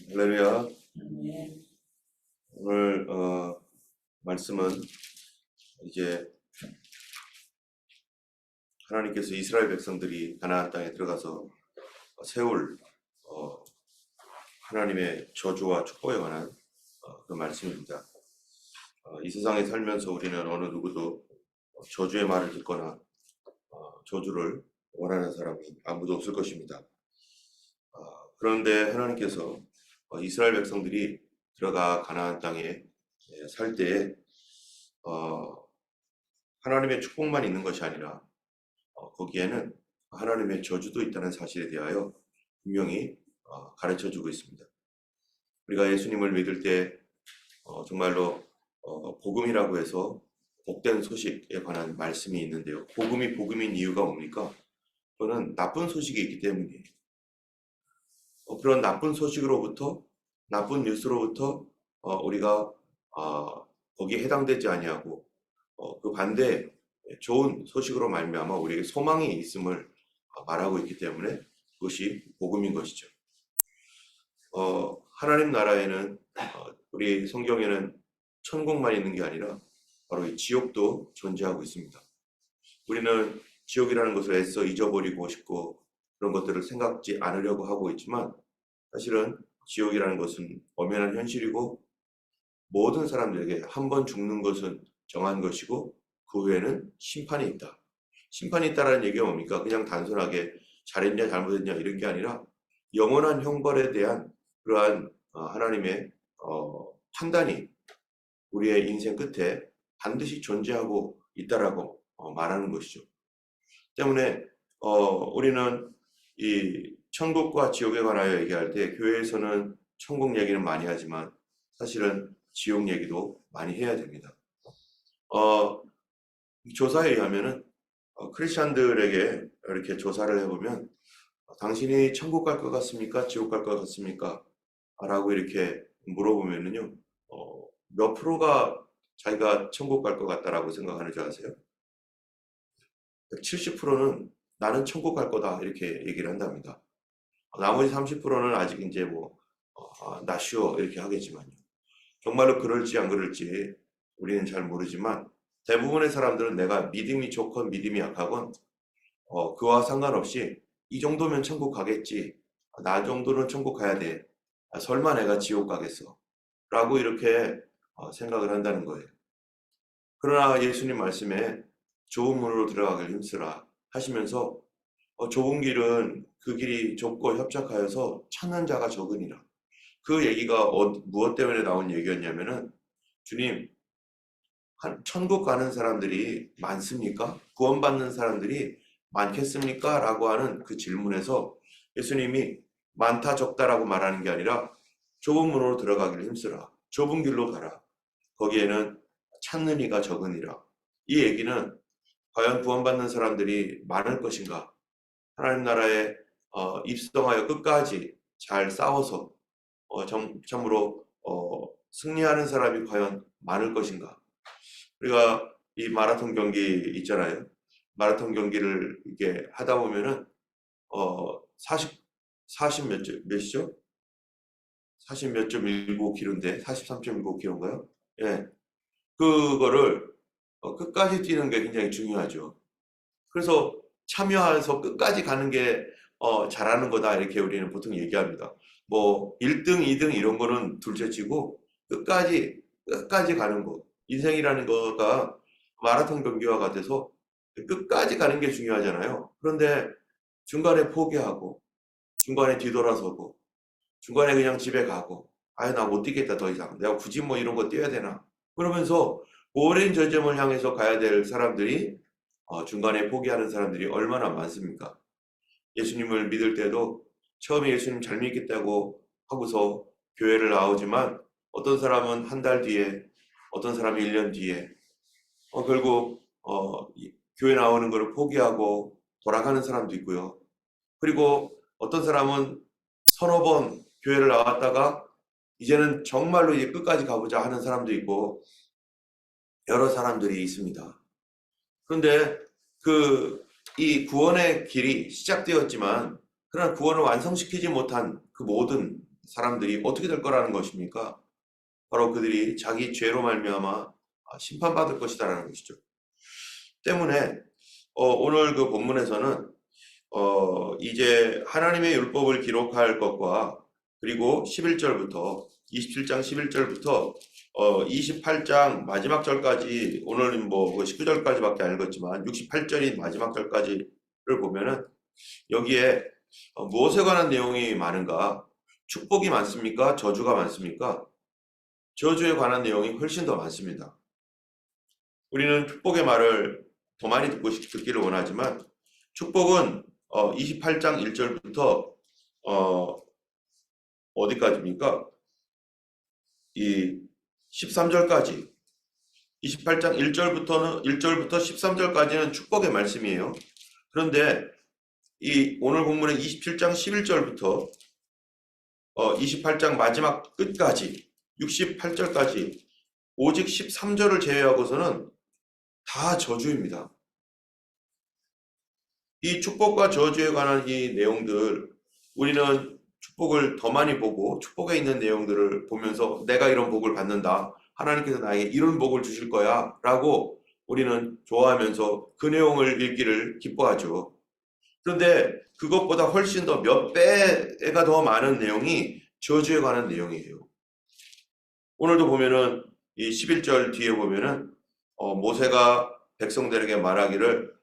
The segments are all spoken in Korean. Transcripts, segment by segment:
할렐루야. 네. 오늘 말씀은 이제 하나님께서 이스라엘 백성들이 가나안 땅에 들어가서 세울 하나님의 저주와 축복에 관한 그 말씀입니다. 이 세상에 살면서 우리는 어느 누구도 저주의 말을 듣거나 저주를 원하는 사람이 아무도 없을 것입니다. 그런데 하나님께서 이스라엘 백성들이 들어가 가나안 땅에 살 때에 하나님의 축복만 있는 것이 아니라 거기에는 하나님의 저주도 있다는 사실에 대하여 분명히 가르쳐주고 있습니다. 우리가 예수님을 믿을 때 정말로 복음이라고 해서 복된 소식에 관한 말씀이 있는데요. 복음이 복음인 이유가 뭡니까? 그거는 나쁜 소식이 있기 때문이에요. 그런 나쁜 소식으로부터, 나쁜 뉴스로부터 우리가 거기에 해당되지 아니하고 그 반대 좋은 소식으로 말미암아 우리에게 소망이 있음을 말하고 있기 때문에 그것이 복음인 것이죠. 하나님 나라에는 우리 성경에는 천국만 있는 게 아니라 바로 이 지옥도 존재하고 있습니다. 우리는 지옥이라는 것을 애써 잊어버리고 싶고 그런 것들을 생각지 않으려고 하고 있지만 사실은 지옥이라는 것은 엄연한 현실이고 모든 사람들에게 한 번 죽는 것은 정한 것이고 그 후에는 심판이 있다. 심판이 있다라는 얘기가 뭡니까? 그냥 단순하게 잘했냐 잘못했냐 이런 게 아니라 영원한 형벌에 대한 그러한 하나님의 판단이 우리의 인생 끝에 반드시 존재하고 있다라고 말하는 것이죠. 때문에 우리는 이 천국과 지옥에 관하여 얘기할 때 교회에서는 천국 얘기는 많이 하지만 사실은 지옥 얘기도 많이 해야 됩니다. 조사에 의하면은 크리스찬들에게 이렇게 조사를 해보면 당신이 천국 갈 것 같습니까? 지옥 갈 것 같습니까? 라고 이렇게 물어보면은요, 몇 프로가 자기가 천국 갈 것 같다라고 생각하는 줄 아세요? 70%는 나는 천국 갈 거다 이렇게 얘기를 한답니다. 나머지 30%는 아직 이제 not sure 이렇게 하겠지만요. 정말로 그럴지 안 그럴지 우리는 잘 모르지만 대부분의 사람들은 내가 믿음이 좋건 믿음이 약하건 그와 상관없이 이 정도면 천국 가겠지, 나 정도는 천국 가야 돼, 설마 내가 지옥 가겠어 라고 이렇게 생각을 한다는 거예요. 그러나 예수님 말씀에 좁은 문으로 들어가길 힘쓰라 하시면서 좁은 길은 그 길이 좁고 협착하여서 찾는 자가 적으니라. 그 얘기가 무엇 때문에 나온 얘기였냐면은 주님, 천국 가는 사람들이 많습니까? 구원받는 사람들이 많겠습니까? 라고 하는 그 질문에서 예수님이 많다 적다라고 말하는 게 아니라 좁은 문으로 들어가기를 힘쓰라. 좁은 길로 가라. 거기에는 찾는 이가 적으니라. 이 얘기는 과연 구원받는 사람들이 많을 것인가? 하나님 나라에 입성하여 끝까지 잘 싸워서 참으로 승리하는 사람이 과연 많을 것인가? 우리가 이 마라톤 경기 있잖아요. 마라톤 경기를 이게 하다 보면은 40 몇이죠? 40 몇 점 19km인데 43.19km인가요? 예, 그거를 끝까지 뛰는 게 굉장히 중요하죠. 그래서 참여해서 끝까지 가는 게 잘하는 거다 이렇게 우리는 보통 얘기합니다. 1등, 2등 이런 거는 둘째치고 끝까지 가는 거. 인생이라는 거가 마라톤 경기와 같아서 끝까지 가는 게 중요하잖아요. 그런데 중간에 포기하고 중간에 뒤돌아서고 중간에 그냥 집에 가고 나 못 뛰겠다 더 이상 내가 굳이 이런 거 뛰어야 되나 그러면서 오랜 저점을 향해서 가야 될 사람들이 중간에 포기하는 사람들이 얼마나 많습니까? 예수님을 믿을 때도 처음에 예수님 잘 믿겠다고 하고서 교회를 나오지만 어떤 사람은 한 달 뒤에, 어떤 사람이 1년 뒤에 결국 교회 나오는 것을 포기하고 돌아가는 사람도 있고요. 그리고 어떤 사람은 서너 번 교회를 나왔다가 이제는 정말로 이제 끝까지 가보자 하는 사람도 있고 여러 사람들이 있습니다. 그런데 이 구원의 길이 시작되었지만 그러나 구원을 완성시키지 못한 그 모든 사람들이 어떻게 될 거라는 것입니까? 바로 그들이 자기 죄로 말미암아 심판받을 것이다라는 것이죠. 때문에 오늘 그 본문에서는 이제 하나님의 율법을 기록할 것과 그리고 11절부터 27장 11절부터 28장 마지막 절까지, 오늘은 뭐 19절까지밖에 안 읽었지만 68절인 마지막 절까지를 보면은 여기에 무엇에 관한 내용이 많은가? 축복이 많습니까? 저주가 많습니까? 저주에 관한 내용이 훨씬 더 많습니다. 우리는 축복의 말을 더 많이 듣기를 원하지만, 축복은 28장 1절부터 어디까지입니까? 이 13절까지, 28장 1절부터 13절까지는 축복의 말씀이에요. 그런데 이 오늘 본문의 27장 11절부터 28장 마지막 끝까지 68절까지 오직 13절을 제외하고서는 다 저주입니다. 이 축복과 저주에 관한 이 내용들, 우리는 축복을 더 많이 보고 축복에 있는 내용들을 보면서 내가 이런 복을 받는다, 하나님께서 나에게 이런 복을 주실 거야 라고 우리는 좋아하면서 그 내용을 읽기를 기뻐하죠. 그런데 그것보다 훨씬 더 몇 배가 더 많은 내용이 저주에 관한 내용이에요. 오늘도 보면은 이 11절 뒤에 보면은 모세가 백성들에게 말하기를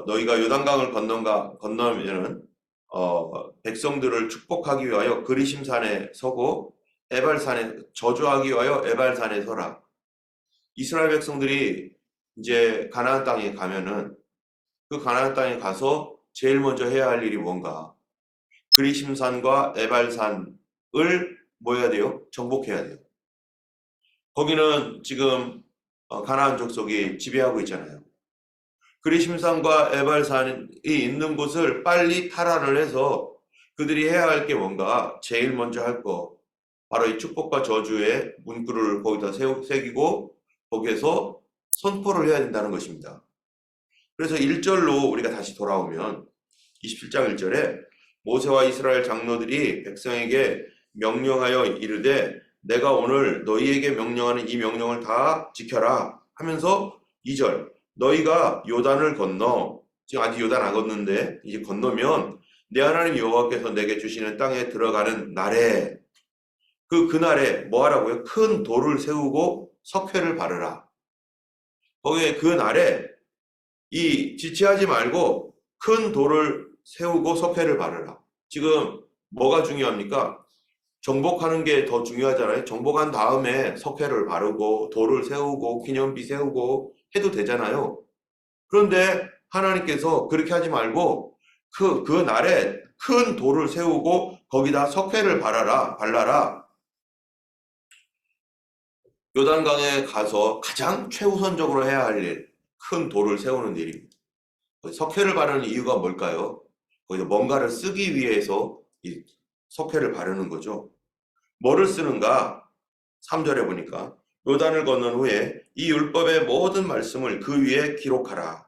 너희가 요단강을 건너면은 백성들을 축복하기 위하여 그리심산에 서고 에발산에 저주하기 위하여 에발산에 서라. 이스라엘 백성들이 이제 가나안 땅에 가면은 그 가나안 땅에 가서 제일 먼저 해야 할 일이 뭔가? 그리심산과 에발산을 뭐 해야 돼요? 정복해야 돼요. 거기는 지금 가나안 족속이 지배하고 있잖아요. 그리심산과 에발산이 있는 곳을 빨리 탈환을 해서 그들이 해야 할 게 뭔가? 제일 먼저 할 거, 바로 이 축복과 저주의 문구를 거기다 새기고 거기에서 선포를 해야 된다는 것입니다. 그래서 1절로 우리가 다시 돌아오면 27장 1절에 모세와 이스라엘 장로들이 백성에게 명령하여 이르되 내가 오늘 너희에게 명령하는 이 명령을 다 지켜라 하면서 2절 너희가 요단을 건너, 지금 아직 요단 안 건너는데 이제 건너면 내 하나님 여호와께서 내게 주시는 땅에 들어가는 날에 그날에 뭐 하라고요? 큰 돌을 세우고 석회를 바르라. 거기에 그 날에 지체하지 말고 큰 돌을 세우고 석회를 바르라. 지금 뭐가 중요합니까? 정복하는 게 더 중요하잖아요. 정복한 다음에 석회를 바르고 돌을 세우고 기념비 세우고 해도 되잖아요. 그런데 하나님께서 그렇게 하지 말고 그 날에 큰 돌을 세우고 거기다 석회를 발라라. 요단강에 가서 가장 최우선적으로 해야 할 일, 큰 돌을 세우는 일입니다. 석회를 바르는 이유가 뭘까요? 거기서 뭔가를 쓰기 위해서 이 석회를 바르는 거죠. 뭐를 쓰는가? 3절에 보니까 요단을 건넌 후에 이 율법의 모든 말씀을 그 위에 기록하라.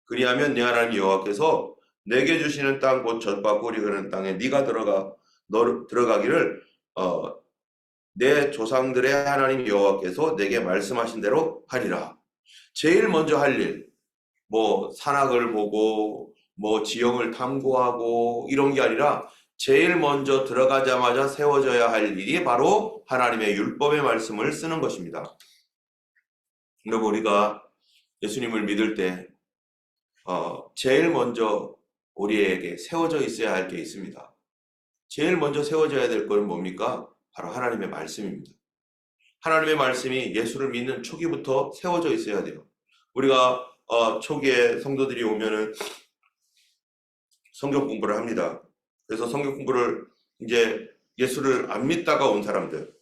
그리하면 네 하나님 여호와께서 내게 주시는 땅 곧 젖과 꿀이 흐르는 땅에 네가 들어가기를 내 조상들의 하나님 여호와께서 내게 말씀하신 대로 하리라. 제일 먼저 할 일, 뭐 산악을 보고 뭐 지형을 탐구하고 이런 게 아니라 제일 먼저 들어가자마자 세워져야 할 일이 바로 하나님의 율법의 말씀을 쓰는 것입니다. 여러분, 우리가 예수님을 믿을 때 제일 먼저 우리에게 세워져 있어야 할 게 있습니다. 제일 먼저 세워져야 될 것은 뭡니까? 바로 하나님의 말씀입니다. 하나님의 말씀이 예수를 믿는 초기부터 세워져 있어야 돼요. 우리가 초기에 성도들이 오면은 성경 공부를 합니다. 그래서 성경 공부를 이제 예수를 안 믿다가 온 사람들,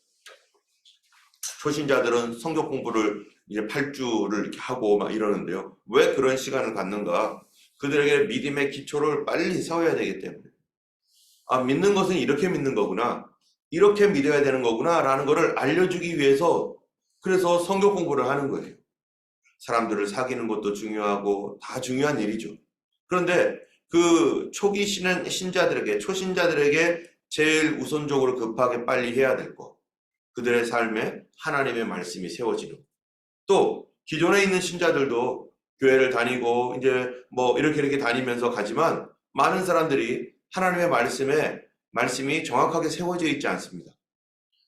초신자들은 성경 공부를 이제 8주를 이렇게 하고 막 이러는데요. 왜 그런 시간을 갖는가? 그들에게 믿음의 기초를 빨리 세워야 되기 때문에. 믿는 것은 이렇게 믿는 거구나. 이렇게 믿어야 되는 거구나 라는 것을 알려주기 위해서 그래서 성경 공부를 하는 거예요. 사람들을 사귀는 것도 중요하고 다 중요한 일이죠. 그런데 그 초기 신자들에게, 초신자들에게 제일 우선적으로 급하게 빨리 해야 될 것, 그들의 삶에 하나님의 말씀이 세워지는 것. 또 기존에 있는 신자들도 교회를 다니고 이제 뭐 이렇게 다니면서 가지만 많은 사람들이 하나님의 말씀이 정확하게 세워져 있지 않습니다.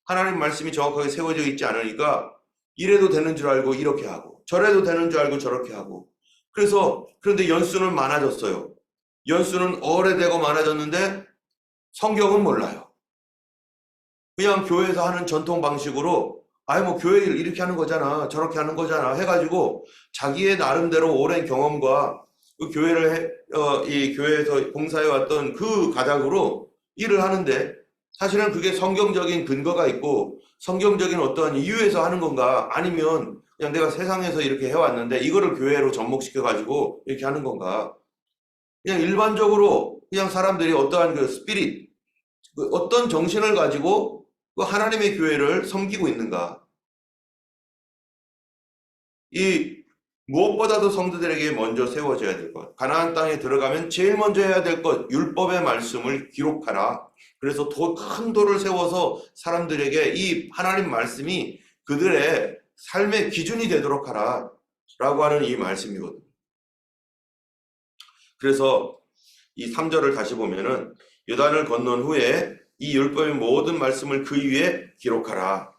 하나님 말씀이 정확하게 세워져 있지 않으니까 이래도 되는 줄 알고 이렇게 하고 저래도 되는 줄 알고 저렇게 하고, 그런데 연수는 많아졌어요. 연수는 오래되고 많아졌는데 성경은 몰라요. 그냥 교회에서 하는 전통 방식으로 뭐 교회를 이렇게 하는 거잖아 저렇게 하는 거잖아 해가지고 자기의 나름대로 오랜 경험과 그 이 교회에서 봉사해왔던 그 가닥으로 일을 하는데, 사실은 그게 성경적인 근거가 있고 성경적인 어떤 이유에서 하는 건가, 아니면 그냥 내가 세상에서 이렇게 해왔는데 이거를 교회로 접목시켜가지고 이렇게 하는 건가. 그냥 일반적으로 그냥 사람들이 어떠한 그 스피릿, 어떤 정신을 가지고 그 하나님의 교회를 섬기고 있는가. 이 무엇보다도 성도들에게 먼저 세워져야 될 것, 가나안 땅에 들어가면 제일 먼저 해야 될 것, 율법의 말씀을 기록하라. 그래서 큰 돌을 세워서 사람들에게 이 하나님 말씀이 그들의 삶의 기준이 되도록 하라 라고 하는 이 말씀이거든요. 그래서 이 3절을 다시 보면은 요단을 건넌 후에 이 율법의 모든 말씀을 그 위에 기록하라.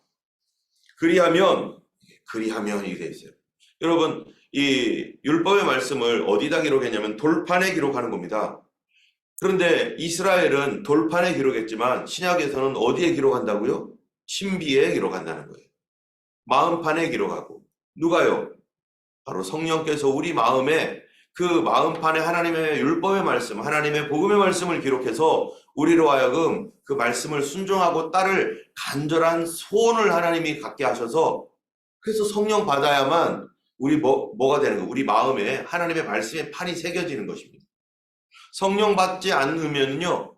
그리하면 이게 되어 있어요. 여러분, 이 율법의 말씀을 어디다 기록했냐면 돌판에 기록하는 겁니다. 그런데 이스라엘은 돌판에 기록했지만 신약에서는 어디에 기록한다고요? 신비에 기록한다는 거예요. 마음판에 기록하고. 누가요? 바로 성령께서 우리 마음에 그 마음판에 하나님의 율법의 말씀, 하나님의 복음의 말씀을 기록해서 우리로 하여금 그 말씀을 순종하고 따를 간절한 소원을 하나님이 갖게 하셔서, 그래서 성령 받아야만 우리 뭐가 되는 거예요? 우리 마음에 하나님의 말씀의 판이 새겨지는 것입니다. 성령 받지 않으면요,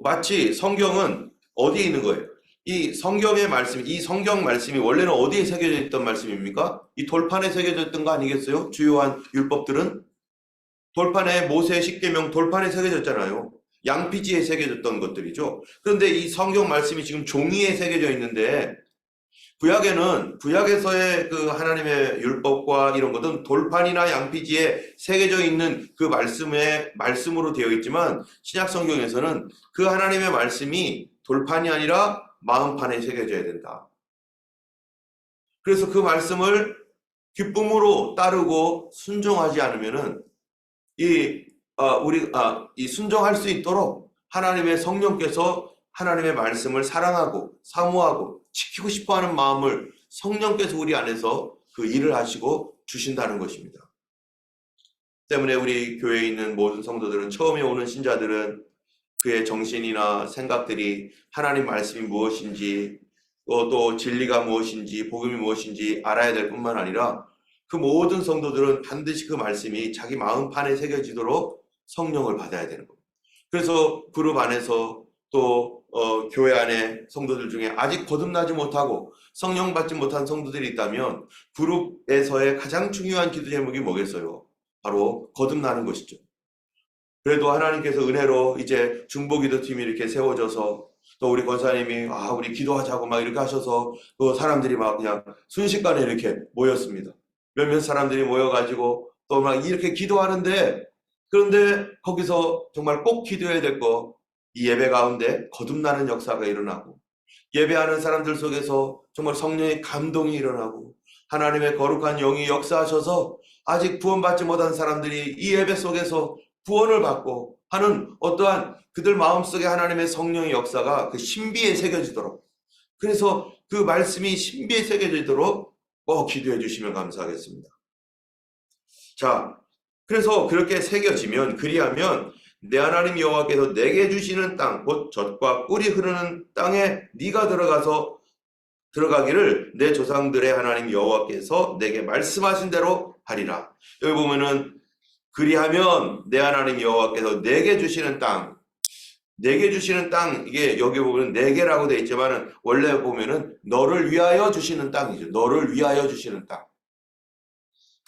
마치 성경은 어디에 있는 거예요? 이 성경의 말씀, 이 성경 말씀이 원래는 어디에 새겨져 있던 말씀입니까? 이 돌판에 새겨져 있던 거 아니겠어요? 주요한 율법들은 돌판에, 모세 십계명 돌판에 새겨졌잖아요. 양피지에 새겨졌던 것들이죠. 그런데 이 성경 말씀이 지금 종이에 새겨져 있는데, 구약에서의 그 하나님의 율법과 이런 것은 돌판이나 양피지에 새겨져 있는 그 말씀으로 되어 있지만, 신약 성경에서는 그 하나님의 말씀이 돌판이 아니라 마음판에 새겨져야 된다. 그래서 그 말씀을 기쁨으로 따르고 순종하지 않으면은 이 순종할 수 있도록 하나님의 성령께서 하나님의 말씀을 사랑하고 사모하고 지키고 싶어하는 마음을 성령께서 우리 안에서 그 일을 하시고 주신다는 것입니다. 때문에 우리 교회에 있는 모든 성도들은, 처음에 오는 신자들은 그의 정신이나 생각들이 하나님 말씀이 무엇인지, 또 진리가 무엇인지, 복음이 무엇인지 알아야 될 뿐만 아니라 그 모든 성도들은 반드시 그 말씀이 자기 마음판에 새겨지도록 성령을 받아야 되는 겁니다. 그래서 그룹 안에서 또 교회 안에 성도들 중에 아직 거듭나지 못하고 성령 받지 못한 성도들이 있다면 그룹에서의 가장 중요한 기도 제목이 뭐겠어요? 바로 거듭나는 것이죠. 그래도 하나님께서 은혜로 이제 중보기도팀이 이렇게 세워져서, 또 우리 권사님이 우리 기도하자고 막 이렇게 하셔서 그 사람들이 막 그냥 순식간에 이렇게 모였습니다. 몇몇 사람들이 모여가지고 또 막 이렇게 기도하는데, 그런데 거기서 정말 꼭 기도해야 될 거, 이 예배 가운데 거듭나는 역사가 일어나고, 예배하는 사람들 속에서 정말 성령의 감동이 일어나고, 하나님의 거룩한 영이 역사하셔서 아직 구원받지 못한 사람들이 이 예배 속에서 구원을 받고 하는 어떠한 그들 마음속에 하나님의 성령의 역사가 그 신비에 새겨지도록, 그래서 그 말씀이 신비에 새겨지도록 꼭 기도해 주시면 감사하겠습니다. 자, 그래서 그렇게 새겨지면, 그리하면 내 하나님 여호와께서 내게 주시는 땅, 곧 젖과 꿀이 흐르는 땅에 네가 들어가기를 내 조상들의 하나님 여호와께서 내게 말씀하신 대로 하리라. 여기 보면은 그리하면 내 하나님 여호와께서 내게 주시는 땅, 이게 여기 보면 내게라고 되어 있지만은 원래 보면은 너를 위하여 주시는 땅이죠. 너를 위하여 주시는 땅.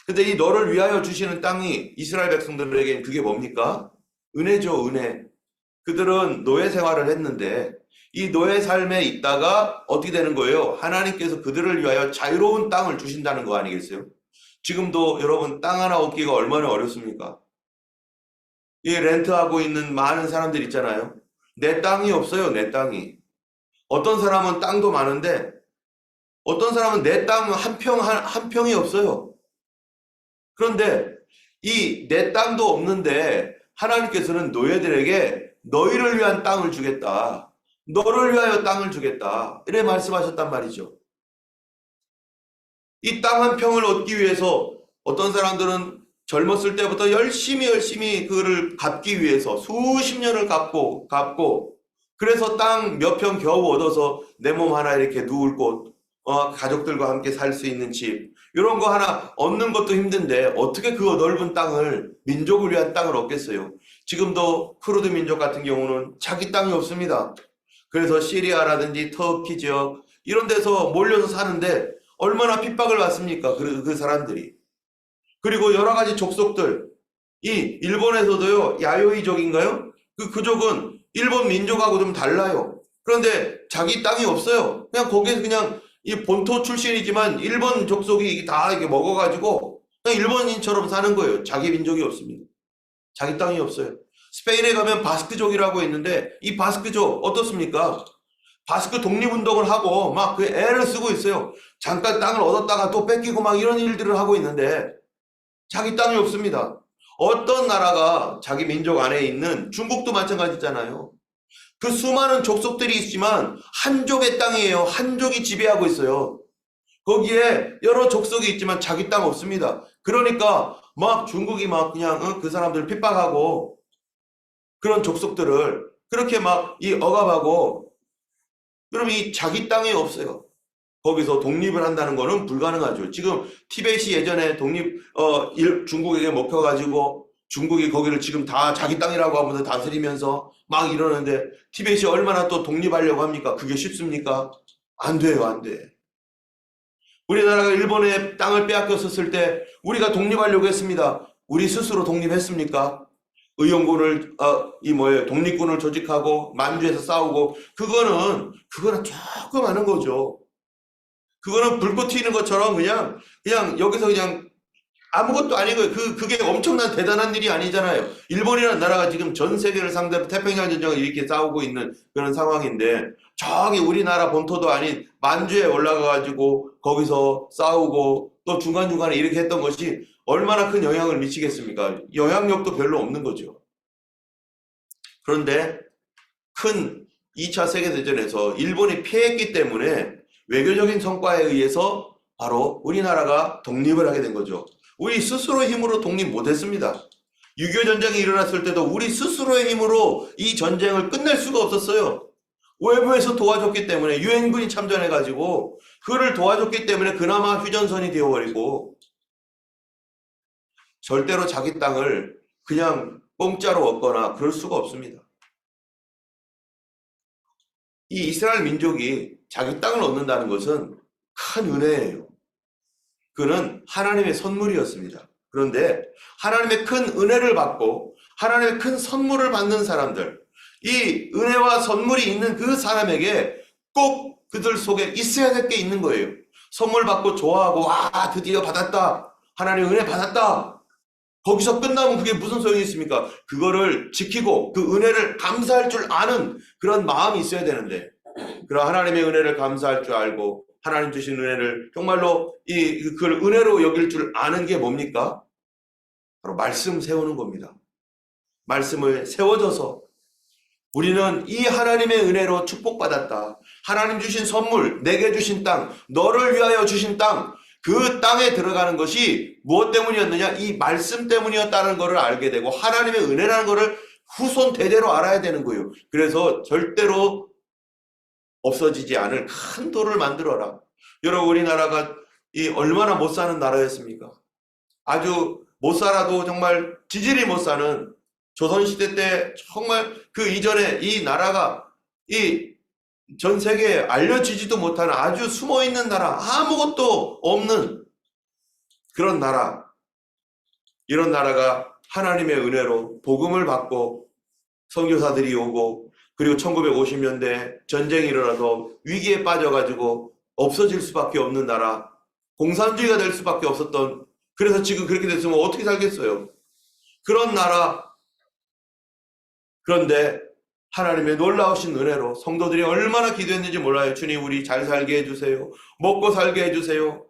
근데 이 너를 위하여 주시는 땅이 이스라엘 백성들에게 그게 뭡니까? 은혜죠, 은혜. 그들은 노예 생활을 했는데 이 노예 삶에 있다가 어떻게 되는 거예요? 하나님께서 그들을 위하여 자유로운 땅을 주신다는 거 아니겠어요? 지금도 여러분 땅 하나 얻기가 얼마나 어렵습니까? 이 렌트하고 있는 많은 사람들 있잖아요. 내 땅이 없어요, 내 땅이. 어떤 사람은 땅도 많은데 어떤 사람은 내 땅 한 평이 없어요. 그런데 이 내 땅도 없는데 하나님께서는 노예들에게 너희를 위한 땅을 주겠다. 너를 위하여 땅을 주겠다. 이래 말씀하셨단 말이죠. 이 땅 한 평을 얻기 위해서 어떤 사람들은 젊었을 때부터 열심히 그를 갚기 위해서 수십 년을 갚고 그래서 땅 몇 평 겨우 얻어서 내 몸 하나 이렇게 누울 곳, 가족들과 함께 살 수 있는 집 이런 거 하나 얻는 것도 힘든데 어떻게 그 넓은 땅을 민족을 위한 땅을 얻겠어요? 지금도 쿠르드 민족 같은 경우는 자기 땅이 없습니다. 그래서 시리아라든지 터키 지역 이런 데서 몰려서 사는데 얼마나 핍박을 받습니까? 그 사람들이. 그리고 여러 가지 족속들, 이 일본에서도요, 야요이족인가요? 그족은 일본 민족하고 좀 달라요. 그런데 자기 땅이 없어요. 그냥 거기에서 그냥 이 본토 출신이지만 일본 족속이 다 이렇게 먹어가지고 그냥 일본인처럼 사는 거예요. 자기 민족이 없습니다. 자기 땅이 없어요. 스페인에 가면 바스크족이라고 있는데 이 바스크족 어떻습니까? 바스크 독립운동을 하고 막 그 애를 쓰고 있어요. 잠깐 땅을 얻었다가 또 뺏기고 막 이런 일들을 하고 있는데 자기 땅이 없습니다. 어떤 나라가 자기 민족 안에 있는 중국도 마찬가지잖아요. 그 수많은 족속들이 있지만 한족의 땅이에요. 한족이 지배하고 있어요. 거기에 여러 족속이 있지만 자기 땅 없습니다. 그러니까 막 중국이 막 그냥 그 사람들을 핍박하고 그런 족속들을 그렇게 막 이 억압하고 그럼 이 자기 땅이 없어요. 거기서 독립을 한다는 거는 불가능하죠. 지금 티벳이 예전에 중국에게 먹혀가지고 중국이 거기를 지금 다 자기 땅이라고 하면서 다스리면서 막 이러는데 티벳이 얼마나 또 독립하려고 합니까? 그게 쉽습니까? 안 돼요, 안 돼. 우리나라가 일본의 땅을 빼앗겼었을 때 우리가 독립하려고 했습니다. 우리 스스로 독립했습니까? 의용군을 독립군을 조직하고 만주에서 싸우고 그거는 조금 하는 거죠. 그거는 불꽃 튀는 것처럼 그냥 여기서 그냥 아무것도 아니고요. 그게 엄청난 대단한 일이 아니잖아요. 일본이라는 나라가 지금 전 세계를 상대로 태평양 전쟁을 이렇게 싸우고 있는 그런 상황인데 저기 우리나라 본토도 아닌 만주에 올라가가지고 거기서 싸우고 또 중간중간에 이렇게 했던 것이 얼마나 큰 영향을 미치겠습니까? 영향력도 별로 없는 거죠. 그런데 큰 2차 세계대전에서 일본이 패했기 때문에 외교적인 성과에 의해서 바로 우리나라가 독립을 하게 된 거죠. 우리 스스로의 힘으로 독립 못했습니다. 6.25 전쟁이 일어났을 때도 우리 스스로의 힘으로 이 전쟁을 끝낼 수가 없었어요. 외부에서 도와줬기 때문에 유엔군이 참전해가지고 그를 도와줬기 때문에 그나마 휴전선이 되어버리고 절대로 자기 땅을 그냥 공짜로 얻거나 그럴 수가 없습니다. 이 이스라엘 민족이 자기 땅을 얻는다는 것은 큰 은혜예요. 그는 하나님의 선물이었습니다. 그런데 하나님의 큰 은혜를 받고 하나님의 큰 선물을 받는 사람들, 이 은혜와 선물이 있는 그 사람에게 꼭 그들 속에 있어야 될 게 있는 거예요. 선물 받고 좋아하고 드디어 받았다. 하나님의 은혜 받았다. 거기서 끝나면 그게 무슨 소용이 있습니까? 그거를 지키고 그 은혜를 감사할 줄 아는 그런 마음이 있어야 되는데 그런 하나님의 은혜를 감사할 줄 알고 하나님 주신 은혜를 정말로 그걸 은혜로 여길 줄 아는 게 뭡니까? 바로 말씀 세우는 겁니다. 말씀을 세워줘서 우리는 이 하나님의 은혜로 축복받았다. 하나님 주신 선물, 내게 주신 땅, 너를 위하여 주신 땅, 그 땅에 들어가는 것이 무엇 때문이었느냐? 이 말씀 때문이었다는 것을 알게 되고 하나님의 은혜라는 것을 후손 대대로 알아야 되는 거예요. 그래서 절대로 없어지지 않을 큰 돌을 만들어라. 여러분 우리나라가 얼마나 못 사는 나라였습니까? 아주 못 살아도 정말 지질이 못 사는 조선시대 때 정말 그 이전에 이 나라가 전 세계에 알려지지도 못하는 아주 숨어있는 나라, 아무것도 없는 그런 나라. 이런 나라가 하나님의 은혜로 복음을 받고 선교사들이 오고, 그리고 1950년대 전쟁이 일어나서 위기에 빠져가지고 없어질 수밖에 없는 나라, 공산주의가 될 수밖에 없었던, 그래서 지금 그렇게 됐으면 어떻게 살겠어요? 그런 나라. 그런데 하나님의 놀라우신 은혜로 성도들이 얼마나 기도했는지 몰라요. 주님, 우리 잘 살게 해주세요. 먹고 살게 해주세요.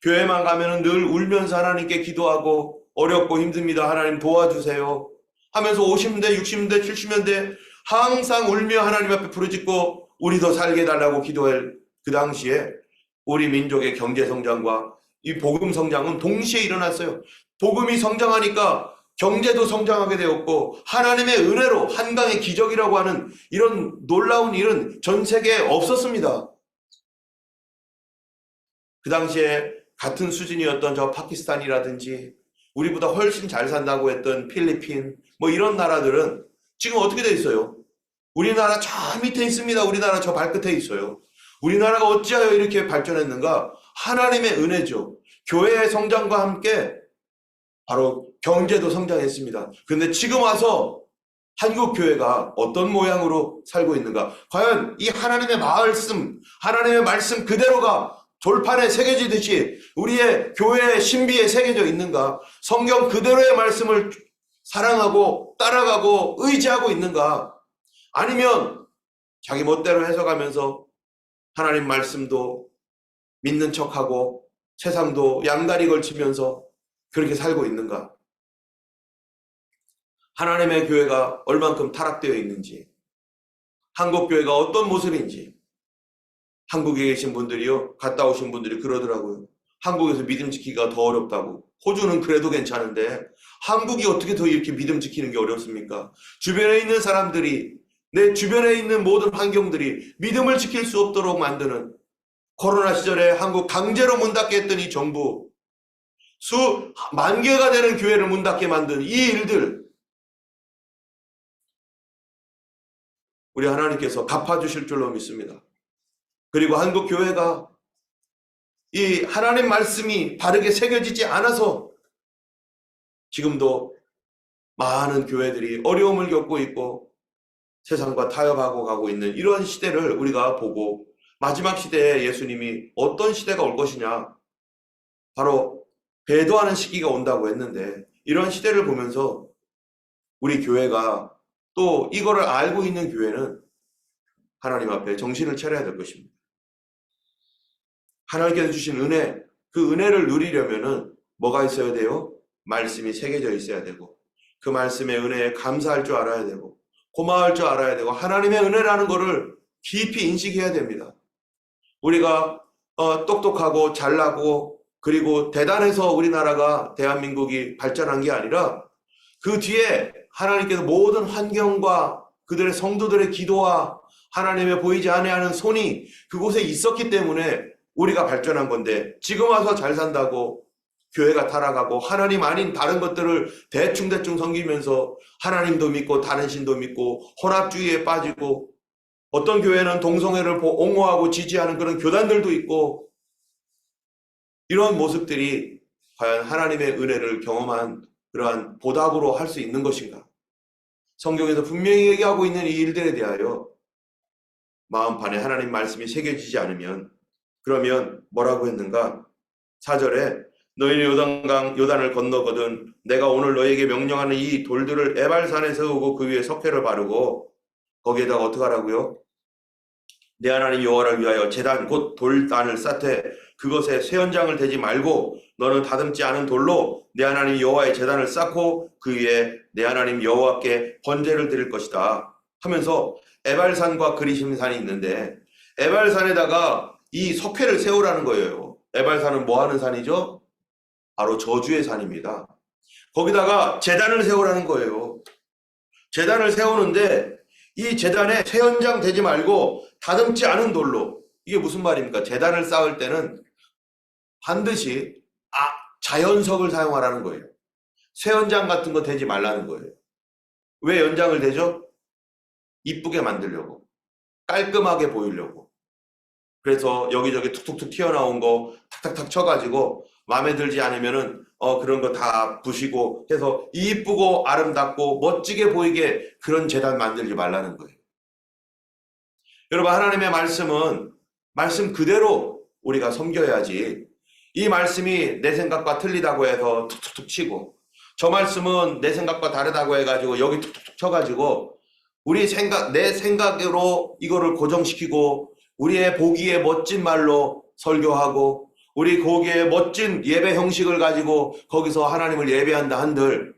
교회만 가면은 늘 울면서 하나님께 기도하고, 어렵고 힘듭니다. 하나님 도와주세요 하면서 50대, 60대, 70년대 항상 울며 하나님 앞에 부르짖고 우리도 살게 해달라고 기도할 그 당시에 우리 민족의 경제 성장과 이 복음 성장은 동시에 일어났어요. 복음이 성장하니까 경제도 성장하게 되었고, 하나님의 은혜로 한강의 기적이라고 하는 이런 놀라운 일은 전 세계에 없었습니다. 그 당시에 같은 수준이었던 저 파키스탄이라든지 우리보다 훨씬 잘 산다고 했던 필리핀, 뭐 이런 나라들은 지금 어떻게 돼 있어요? 우리나라 저 밑에 있습니다. 우리나라 저 발끝에 있어요. 우리나라가 어찌하여 이렇게 발전했는가? 하나님의 은혜죠. 교회의 성장과 함께 바로 경제도 성장했습니다. 그런데 지금 와서 한국 교회가 어떤 모양으로 살고 있는가? 과연 이 하나님의 말씀 그대로가 돌판에 새겨지듯이 우리의 교회의 신비에 새겨져 있는가? 성경 그대로의 말씀을 사랑하고 따라가고 의지하고 있는가? 아니면 자기 멋대로 해석하면서 하나님 말씀도 믿는 척하고 세상도 양다리 걸치면서 그렇게 살고 있는가? 하나님의 교회가 얼만큼 타락되어 있는지, 한국 교회가 어떤 모습인지, 한국에 계신 분들이요, 갔다 오신 분들이 그러더라고요. 한국에서 믿음 지키기가 더 어렵다고. 호주는 그래도 괜찮은데 한국이 어떻게 더 이렇게 믿음 지키는 게 어렵습니까? 주변에 있는 사람들이, 내 주변에 있는 모든 환경들이 믿음을 지킬 수 없도록 만드는, 코로나 시절에 한국 강제로 문 닫게 했던 이 정부, 수만 개가 되는 교회를 문 닫게 만든 이 일들, 우리 하나님께서 갚아주실 줄로 믿습니다. 그리고 한국 교회가 이 하나님 말씀이 바르게 새겨지지 않아서 지금도 많은 교회들이 어려움을 겪고 있고 세상과 타협하고 가고 있는 이런 시대를 우리가 보고, 마지막 시대에 예수님이 어떤 시대가 올 것이냐, 바로 배도하는 시기가 온다고 했는데, 이런 시대를 보면서 우리 교회가, 또 이거를 알고 있는 교회는 하나님 앞에 정신을 차려야 될 것입니다. 하나님께서 주신 은혜, 그 은혜를 누리려면은 뭐가 있어야 돼요? 말씀이 새겨져 있어야 되고, 그 말씀의 은혜에 감사할 줄 알아야 되고, 고마울 줄 알아야 되고, 하나님의 은혜라는 것을 깊이 인식해야 됩니다. 우리가 똑똑하고 잘나고 그리고 대단해서 우리나라가, 대한민국이 발전한 게 아니라 그 뒤에 하나님께서 모든 환경과 그들의 성도들의 기도와 하나님의 보이지 아니하는 손이 그곳에 있었기 때문에 우리가 발전한 건데, 지금 와서 잘 산다고 교회가 타락하고 하나님 아닌 다른 것들을 대충 섬기면서 하나님도 믿고 다른 신도 믿고 혼합주의에 빠지고, 어떤 교회는 동성애를 옹호하고 지지하는 그런 교단들도 있고, 이런 모습들이 과연 하나님의 은혜를 경험한 그러한 보답으로 할 수 있는 것인가? 성경에서 분명히 얘기하고 있는 이 일들에 대하여 마음판에 하나님 말씀이 새겨지지 않으면, 그러면 뭐라고 했는가? 4절에 너희는 요단을 건너거든 내가 오늘 너희에게 명령하는 이 돌들을 에발산에 세우고 그 위에 석회를 바르고, 거기에다가 어떻게 하라고요? 내 하나님 여호와를 위하여 제단 곧 돌단을 쌓되 그것에 쇠연장을 대지 말고 너는 다듬지 않은 돌로 내 하나님 여호와의 제단을 쌓고 그 위에 내 하나님 여호와께 번제를 드릴 것이다 하면서 에발산과 그리심산이 있는데, 에발산에다가 이 석회를 세우라는 거예요. 에발산은 뭐 하는 산이죠? 바로 저주의 산입니다. 거기다가 제단을 세우라는 거예요. 제단을 세우는데 이 제단에 쇠연장 대지 말고 다듬지 않은 돌로, 이게 무슨 말입니까? 제단을 쌓을 때는 반드시 자연석을 사용하라는 거예요. 쇠연장 같은 거 대지 말라는 거예요. 왜 연장을 대죠? 이쁘게 만들려고, 깔끔하게 보이려고. 그래서 여기저기 툭툭툭 튀어나온 거 탁탁탁 쳐가지고 마음에 들지 않으면은 그런 거 다 부시고 해서 이쁘고 아름답고 멋지게 보이게 그런 제단 만들지 말라는 거예요. 여러분, 하나님의 말씀은 말씀 그대로 우리가 섬겨야지, 이 말씀이 내 생각과 틀리다고 해서 툭툭툭 치고, 저 말씀은 내 생각과 다르다고 해가지고 여기 툭툭툭 쳐가지고 내 생각으로 이거를 고정시키고 우리의 보기에 멋진 말로 설교하고 우리 거기에 멋진 예배 형식을 가지고 거기서 하나님을 예배한다 한들,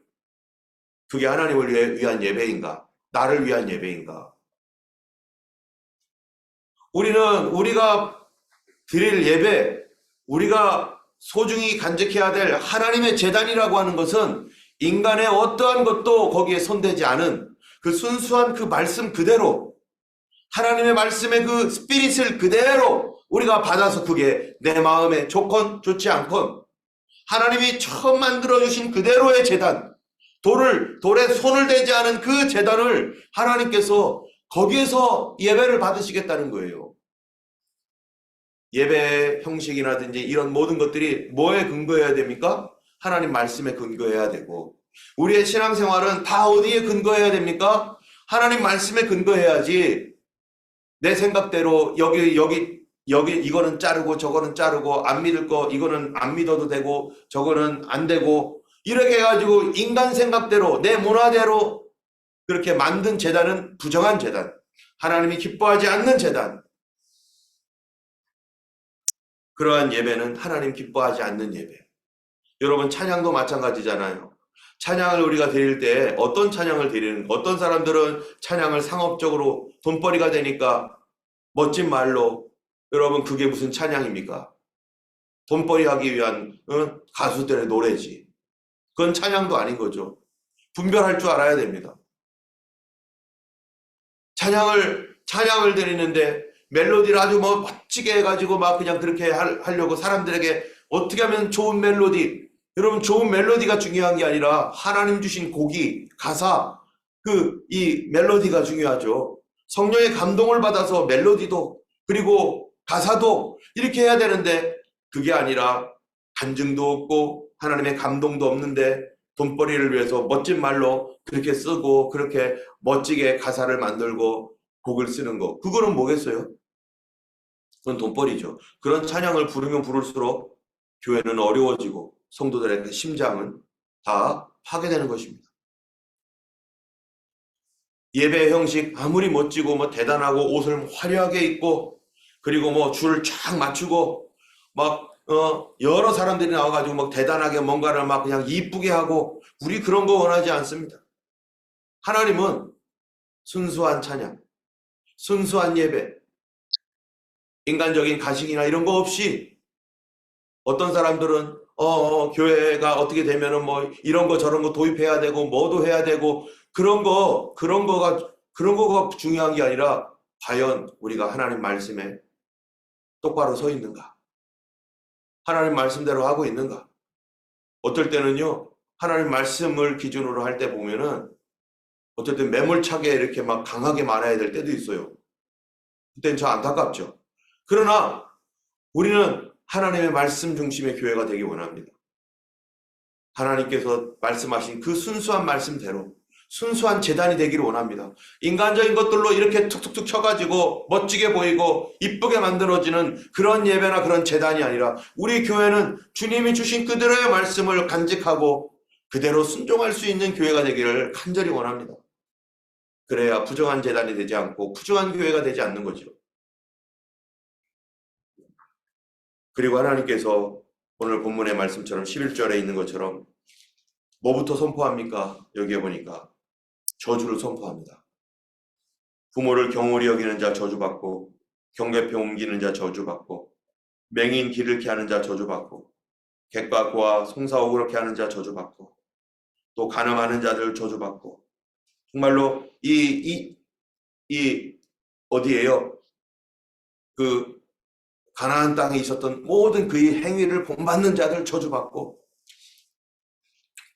그게 하나님을 위한 예배인가? 나를 위한 예배인가? 우리가 드릴 예배, 우리가 소중히 간직해야 될 하나님의 제단이라고 하는 것은 인간의 어떠한 것도 거기에 손대지 않은 그 순수한 그 말씀 그대로, 하나님의 말씀의 그 스피릿을 그대로 우리가 받아서, 그게 내 마음에 좋건 좋지 않건 하나님이 처음 만들어주신 그대로의 제단, 돌에 손을 대지 않은 그 제단을 하나님께서 거기에서 예배를 받으시겠다는 거예요. 예배 형식이라든지 이런 모든 것들이 뭐에 근거해야 됩니까? 하나님 말씀에 근거해야 되고, 우리의 신앙생활은 다 어디에 근거해야 됩니까? 하나님 말씀에 근거해야지, 내 생각대로 여기 이거는 자르고 저거는 자르고, 안 믿을 거 이거는 안 믿어도 되고 저거는 안 되고, 이렇게 해가지고 인간 생각대로 내 문화대로 그렇게 만든 제단은 부정한 제단, 하나님이 기뻐하지 않는 제단, 그러한 예배는 하나님 기뻐하지 않는 예배. 여러분, 찬양도 마찬가지잖아요. 찬양을 우리가 드릴 때 어떤 찬양을 드리는, 어떤 사람들은 찬양을 상업적으로 돈벌이가 되니까 멋진 말로, 여러분 그게 무슨 찬양입니까? 돈벌이 하기 위한 가수들의 노래지. 그건 찬양도 아닌 거죠. 분별할 줄 알아야 됩니다. 찬양을 드리는데 멜로디를 아주 멋지게 해가지고 막 그냥 그렇게 하려고 사람들에게 어떻게 하면 좋은 멜로디, 여러분 좋은 멜로디가 중요한 게 아니라 하나님 주신 곡이, 가사, 이 멜로디가 중요하죠. 성령의 감동을 받아서 멜로디도 그리고 가사도 이렇게 해야 되는데, 그게 아니라 간증도 없고 하나님의 감동도 없는데 돈벌이를 위해서 멋진 말로 그렇게 쓰고 그렇게 멋지게 가사를 만들고 곡을 쓰는 거, 그거는 뭐겠어요? 그건 돈벌이죠. 그런 찬양을 부르면 부를수록 교회는 어려워지고 성도들의 심장은 다 파괴되는 것입니다. 예배 형식 아무리 멋지고 대단하고 옷을 화려하게 입고 그리고 줄을 쫙 맞추고 여러 사람들이 나와가지고 대단하게 뭔가를 그냥 이쁘게 하고, 우리 그런 거 원하지 않습니다. 하나님은 순수한 찬양, 순수한 예배, 인간적인 가식이나 이런 거 없이, 어떤 사람들은 교회가 어떻게 되면은 이런 거 저런 거 도입해야 되고 뭐도 해야 되고, 그런 거가 중요한 게 아니라 과연 우리가 하나님 말씀에 똑바로 서 있는가? 하나님 말씀대로 하고 있는가? 어떨 때는요, 하나님 말씀을 기준으로 할 때 보면은 어떨 때 매몰차게 이렇게 강하게 말해야 될 때도 있어요. 그때는 저 안타깝죠. 그러나 우리는 하나님의 말씀 중심의 교회가 되기 원합니다. 하나님께서 말씀하신 그 순수한 말씀대로 순수한 제단이 되기를 원합니다. 인간적인 것들로 이렇게 툭툭툭 쳐가지고 멋지게 보이고 이쁘게 만들어지는 그런 예배나 그런 제단이 아니라, 우리 교회는 주님이 주신 그대로의 말씀을 간직하고 그대로 순종할 수 있는 교회가 되기를 간절히 원합니다. 그래야 부정한 제단이 되지 않고 부정한 교회가 되지 않는 거죠. 그리고 하나님께서 오늘 본문의 말씀처럼 11절에 있는 것처럼 뭐부터 선포합니까? 여기에 보니까 저주를 선포합니다. 부모를 경홀히 여기는 자 저주받고, 경계표 옮기는 자 저주받고, 맹인 기르게 하는 자 저주받고, 객과 고와 송사오 그렇게 하는 자 저주받고, 또 간음하는 자들 저주받고. 정말로 어디에요? 그 가나안 땅에 있었던 모든 그의 행위를 본받는 자들 저주받고,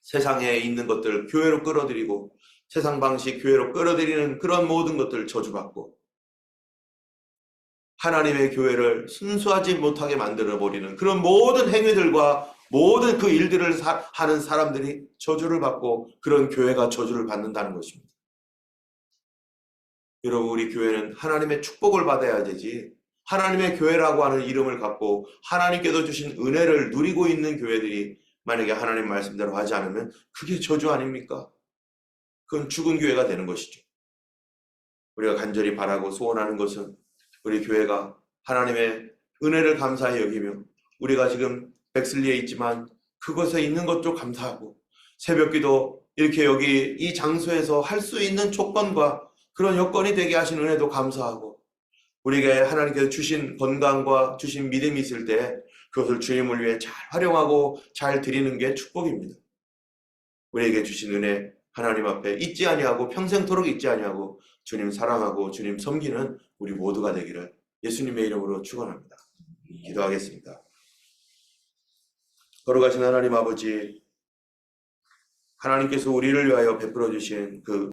세상에 있는 것들 교회로 끌어들이고 세상 방식 교회로 끌어들이는 그런 모든 것들을 저주받고, 하나님의 교회를 순수하지 못하게 만들어버리는 그런 모든 행위들과 모든 그 일들을 하는 사람들이 저주를 받고 그런 교회가 저주를 받는다는 것입니다. 여러분, 우리 교회는 하나님의 축복을 받아야 되지, 하나님의 교회라고 하는 이름을 갖고 하나님께서 주신 은혜를 누리고 있는 교회들이 만약에 하나님 말씀대로 하지 않으면 그게 저주 아닙니까? 그건 죽은 교회가 되는 것이죠. 우리가 간절히 바라고 소원하는 것은 우리 교회가 하나님의 은혜를 감사히 여기며, 우리가 지금 백슬리에 있지만 그것에 있는 것도 감사하고, 새벽기도 이렇게 여기 이 장소에서 할 수 있는 조건과 그런 여건이 되게 하신 은혜도 감사하고, 우리에게 하나님께서 주신 건강과 주신 믿음이 있을 때 그것을 주님을 위해 잘 활용하고 잘 드리는 게 축복입니다. 우리에게 주신 은혜 하나님 앞에 잊지 아니하고 평생토록 잊지 아니하고 주님 사랑하고 주님 섬기는 우리 모두가 되기를 예수님의 이름으로 축원합니다. 기도하겠습니다. 거룩하신 하나님 아버지, 하나님께서 우리를 위하여 베풀어 주신 그